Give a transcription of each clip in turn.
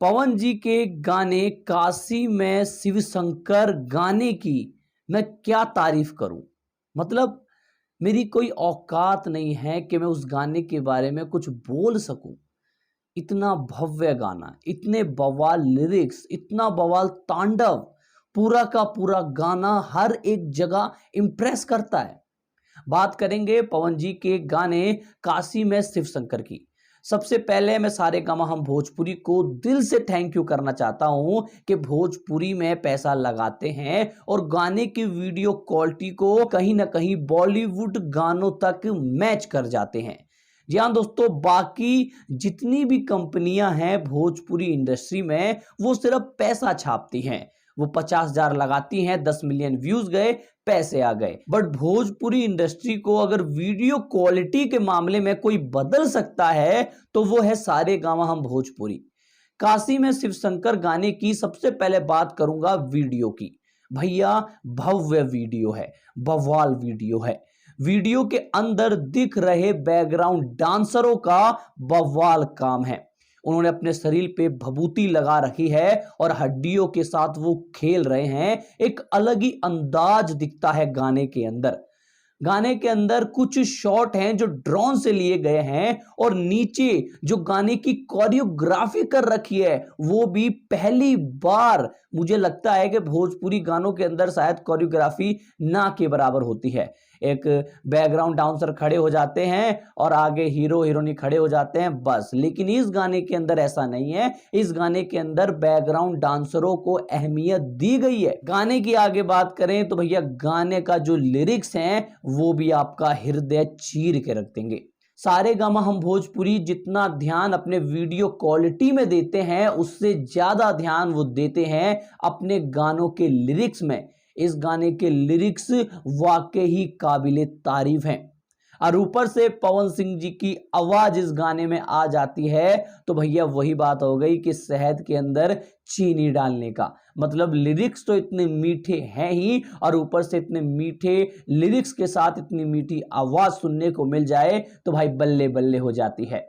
पवन जी के गाने काशी में शिव शंकर गाने की मैं क्या तारीफ करूं। मतलब मेरी कोई औकात नहीं है कि मैं उस गाने के बारे में कुछ बोल सकूं। इतना भव्य गाना, इतने बवाल लिरिक्स, इतना बवाल तांडव, पूरा का पूरा गाना हर एक जगह इंप्रेस करता है। बात करेंगे पवन जी के गाने काशी में शिव शंकर की। सबसे पहले मैं सारेगामा हम भोजपुरी को दिल से थैंक यू करना चाहता हूं कि भोजपुरी में पैसा लगाते हैं और गाने की वीडियो क्वालिटी को कहीं ना कहीं बॉलीवुड गानों तक मैच कर जाते हैं। जी हाँ दोस्तों, बाकी जितनी भी कंपनियां हैं भोजपुरी इंडस्ट्री में वो सिर्फ पैसा छापती हैं। वो 50,000 लगाती हैं, 10 मिलियन व्यूज गए, पैसे आ गए। बट भोजपुरी इंडस्ट्री को अगर वीडियो क्वालिटी के मामले में कोई बदल सकता है तो वो है सारेगामा हम भोजपुरी। काशी में शिव शंकर गाने की सबसे पहले बात करूंगा वीडियो की। भैया भव्य वीडियो है, बवाल वीडियो है। वीडियो के अंदर दिख रहे बैकग्राउंड डांसरों का बवाल काम है। उन्होंने अपने शरीर पे भभूति लगा रखी है और हड्डियों के साथ वो खेल रहे हैं। एक अलग ही अंदाज दिखता है गाने के अंदर। गाने के अंदर कुछ शॉट हैं जो ड्रोन से लिए गए हैं और नीचे जो गाने की कोरियोग्राफी कर रखी है वो भी पहली बार। मुझे लगता है कि भोजपुरी गानों के अंदर शायद कोरियोग्राफी ना के बराबर होती है। एक बैकग्राउंड डांसर खड़े हो जाते हैं और आगे हीरो हीरोइनी खड़े हो जाते हैं बस, लेकिन इस गाने के अंदर ऐसा नहीं है। इस गाने के अंदर बैकग्राउंड डांसरों को अहमियत दी गई है। गाने की आगे बात करें तो भैया गाने का जो लिरिक्स हैं वो भी आपका हृदय चीर के रख देंगे। सारेगामा हम भोजपुरी जितना ध्यान अपने वीडियो क्वालिटी में देते हैं उससे ज्यादा ध्यान वो देते हैं अपने गानों के लिरिक्स में। इस गाने के लिरिक्स वाकई ही काबिले तारीफ हैं। और ऊपर से पवन सिंह जी की आवाज इस गाने में आ जाती है तो भैया वही बात हो गई कि शहद के अंदर चीनी डालने का मतलब। लिरिक्स तो इतने मीठे हैं ही और ऊपर से इतने मीठे लिरिक्स के साथ इतनी मीठी आवाज सुनने को मिल जाए तो भाई बल्ले बल्ले हो जाती है।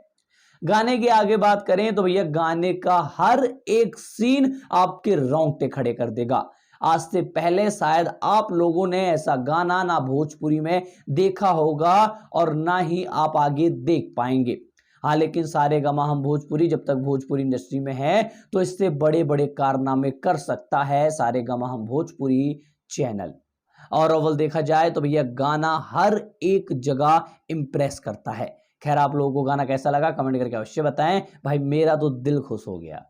गाने की आगे बात करें तो भैया गाने का हर एक सीन आपके रोंगटे खड़े कर देगा। आज से पहले शायद आप लोगों ने ऐसा गाना ना भोजपुरी में देखा होगा और ना ही आप आगे देख पाएंगे। हाँ, लेकिन सारेगामा हम भोजपुरी जब तक भोजपुरी इंडस्ट्री में है तो इससे बड़े बड़े कारनामे कर सकता है सारेगामा हम भोजपुरी चैनल। और ओवरऑल देखा जाए तो भैया गाना हर एक जगह इंप्रेस करता है। खैर, आप लोगों को गाना कैसा लगा कमेंट करके अवश्य बताएं। भाई मेरा तो दिल खुश हो गया।